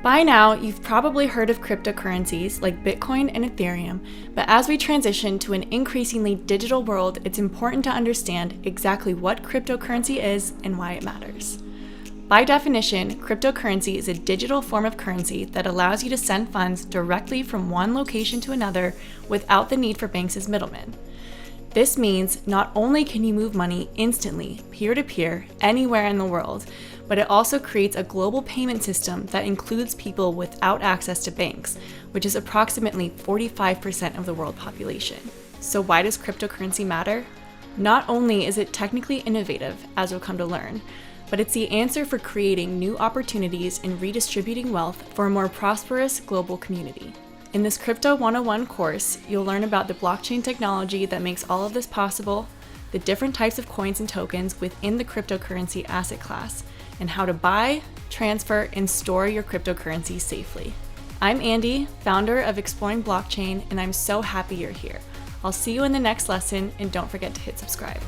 By now, you've probably heard of cryptocurrencies like Bitcoin and Ethereum, but as we transition to an increasingly digital world, it's important to understand exactly what cryptocurrency is and why it matters. By definition, cryptocurrency is a digital form of currency that allows you to send funds directly from one location to another without the need for banks as middlemen. This means not only can you move money instantly, peer-to-peer, anywhere in the world, but it also creates a global payment system that includes people without access to banks, which is approximately 45% of the world population. So why does cryptocurrency matter? Not only is it technically innovative, as we'll come to learn, but it's the answer for creating new opportunities and redistributing wealth for a more prosperous global community. In this Crypto 101 course, you'll learn about the blockchain technology that makes all of this possible, the different types of coins and tokens within the cryptocurrency asset class, and how to buy, transfer, and store your cryptocurrency safely. I'm Andy, founder of Exploring Blockchain, and I'm so happy you're here. I'll see you in the next lesson, and don't forget to hit subscribe.